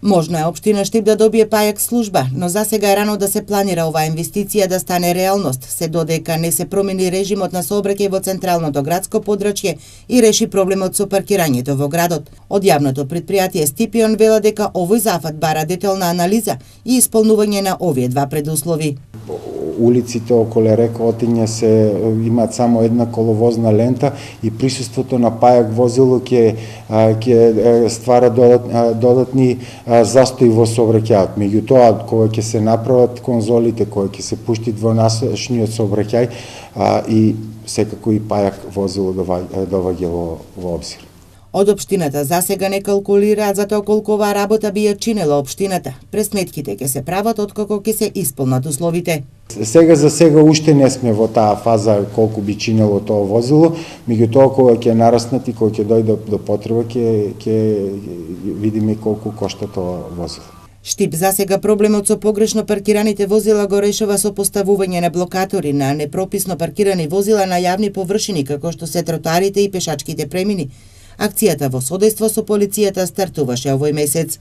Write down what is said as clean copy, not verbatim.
Можно е општина Штип да добие пајак служба, но засега е рано да се планира оваа инвестиција да стане реалност, се додека не се промени режимот на сообраќај во централното градско подрачје и реши проблемот со паркирањето во градот. Од јавното предпријатие Стипион вела дека овој зафат бара детална анализа и исполнување на овие два предуслови. Улиците околу река Отиња имаат само една коловозна лента и присуството на пајак возило ќе ствара додатни застои во сообраќајот. Меѓутоа, кога ќе се направат конзолите, кога ќе се пушти двонасочниот сообраќај и секако и пајак возило доваѓа во обзир. Од општината засега не калкулираат за тоа колку оваа работа би ја чинела општината. Пресметките ќе се прават откако ќе се исполнат условите. За сега уште не сме во таа фаза колку би чинело тоа возило, меѓутоа кога ќе нараснат и кога ќе дојде до потреба ќе видиме колку кошта тоа возило. Штип засега проблемот со погрешно паркираните возила го решава со поставување на блокатори на непрописно паркирани возила на јавни површини како што се тротоарите и пешачките премини. Акцијата во содејство со полицијата стартуваше овој месец.